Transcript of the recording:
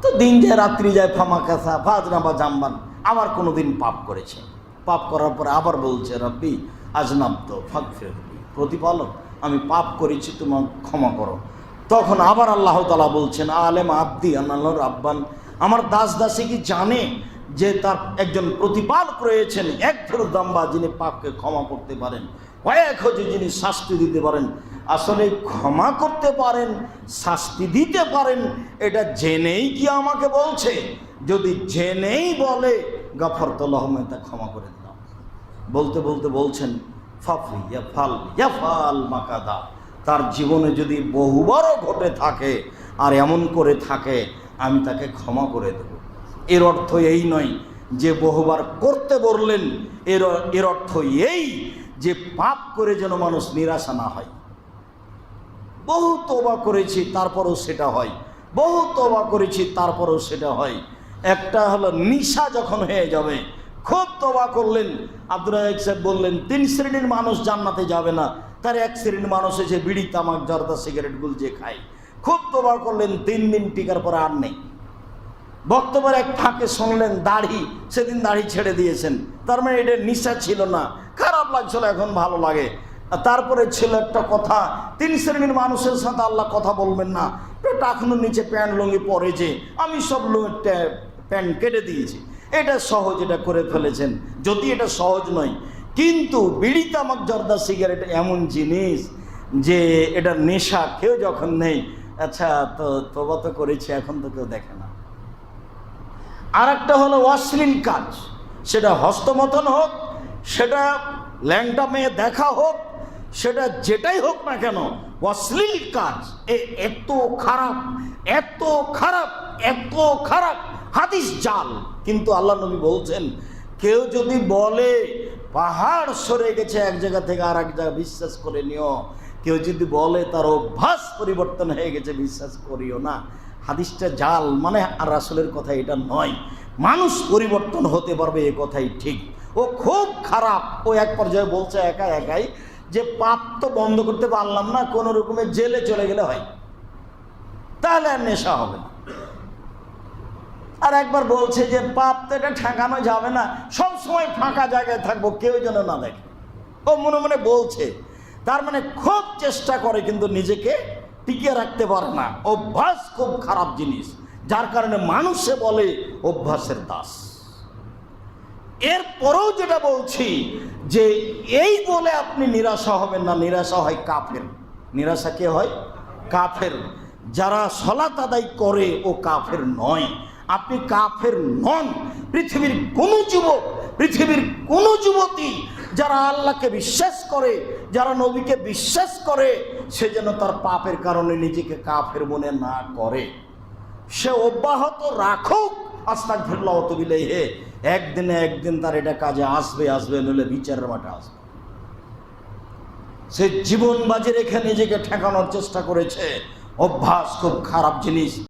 তো দিন যায় রাত্রি যায়, ফামা কাসা ফাজনা বা জাম্বান, আবার কোনো দিন পাপ করেছে। পাপ করার পরে আবার বলছে রব্বি আজনাব তো ফাগফিরলি, প্রতিপালক আমি পাপ করেছি, তোমার ক্ষমা করো। তখন আবার আল্লাহ তাআলা বলছেন আলেম আব্দি আল্লাহ রাব্বান, আমার দাস দাসী কি জানে যে তার একজন প্রতিপালক রয়েছেন, এক ফেরুদাম্বা, যিনি পাপকে ক্ষমা করতে পারেন, কয়েক হচ্ছে যিনি শাস্তি দিতে পারেন। আসলে ক্ষমা করতে পারেন, শাস্তি দিতে পারেন, এটা জেনেই কি আমাকে বলছে? যদি জেনেই বলে গাফারতুল্লাহ, তা ক্ষমা করে দিলাম। বলতে বলতে বলছেন ফাফি ইয়াফাল ইয়াফাল মাকাদা, তার জীবনে যদি বহুবারও ঘটে থাকে আর এমন করে থাকে, আমি তাকে ক্ষমা করে দেব। এর অর্থ এই নয় যে বহুবার করতে বললেন, এর অর্থ এই যে পাপ করে যেন মানুষ নিরাশা না হয়। বহু তওবা করেছি তারপরেও সেটা হয়, বহু তওবা করেছি তারপরেও সেটা হয়। একটা হলো নিশা যখন হয়ে যাবে, খুব তওবা করলেন, আব্দুর রাজ্জাক সাহেব বললেন 3 শ্রেণীর মানুষ জান্নাতে যাবে না, তার 1 শ্রেণীর মানুষ এসে বিড়ি তামাক জর্দা সিগারেট গুলজে খায়। খুব তওবা করলেন, 3 দিন টিকার পরে আর নেই। বক্তব্যের এক ফাঁকে শুনলেন দাড়ি, সেদিন দাড়ি ছেড়ে দিয়েছেন, তার মানে এটা নিশা ছিল না, খারাপ লাগছিল, এখন ভালো লাগে। তারপরে ছিল একটা কথা, 3 শ্রেণীর মানুষের সাথে আল্লাহ কথা বলবেন না, টাকনুর নিচে প্যান্ট লুঙ্গি পরে যে আমি সব প্যান্ট কেটে দিয়েছি, এটা সহজ, এটা করে ফেলেছেন। যদি এটা সহজ নয়, কিন্তু বিড়ি তামাক জর্দা সিগারেট এমন জিনিস যে এটা নেশা, কেউ যখন নেই, আচ্ছা তো তওবা তো করেছি, এখন তো কেউ দেখে না। আর একটা হলো অশ্লীল কাজ, সেটা হস্তমতন হোক, সেটা ল্যাংটা মেয়ে দেখা হোক, সেটা যেটাই হোক না কেন, অশ্লীল কাজ এত খারাপ, এত খারাপ, এত খারাপ, হাদিস জাল। কিন্তু আল্লাহ নবী বলছেন, কেউ যদি বলে পাহাড় সরে গেছে এক জায়গা থেকে আর এক জায়গা, বিশ্বাস করে নিও। কেউ যদি বলে তার অভ্যাস পরিবর্তন হয়ে গেছে, বিশ্বাস করিও না। হাদিসটা জাল, মানে আর রাসূলের কথা এটা নয়। মানুষ পরিবর্তন হতে পারবে, এ কথাই ঠিক। ও খুব খারাপ। ও এক পর্যায়ে বলছে একাই যে পাপ তো বন্ধ করতে পারলাম না, কোনো রকমের জেলে চলে গেলে হয়, তাহলে আর নেশা হবে না। আর একবার বলছে যে পাপ তো এটা ঠেকানো যাবে না, সব সময় ফাঁকা জায়গায় থাকবো, কেউ যেন না দেখে। ও মনে মনে বলছে, তার মানে খুব চেষ্টা করে কিন্তু নিজেকে টিকিয়ে রাখতে পারে না। অভ্যাস খুব খারাপ জিনিস, যার কারণে মানুষে বলে অভ্যাসের দাস। এরপরেও যেটা বলছি যে এই বলে আপনি নিরাশা হবেন না, নিরাশা হয় কাফের। নিরাশা কে হয়? কাফের। যারা সালাত আদায় করে ও কাফের নয়। আপনি কাফের নন। পৃথিবীর কোন যুবক, পৃথিবীর কোন যুবতী যারা আল্লাহকে বিশ্বাস করে, যারা নবীকে বিশ্বাস করে, সে যেন তার পাপের কারণে নিজেকে কাফের মনে না করে। সে অব্যাহত রাখুক আস্তাগফিরুল্লাহ ওয়া তুবু ইলাইহি, একদিনে একদিন তার এটা কাজে আসবে, নইলে বিচারের মাঠে আসবে। সে জীবন বাজি রেখে নিজেকে ঠেকানোর চেষ্টা করেছে। অভ্যাস খুব খারাপ জিনিস।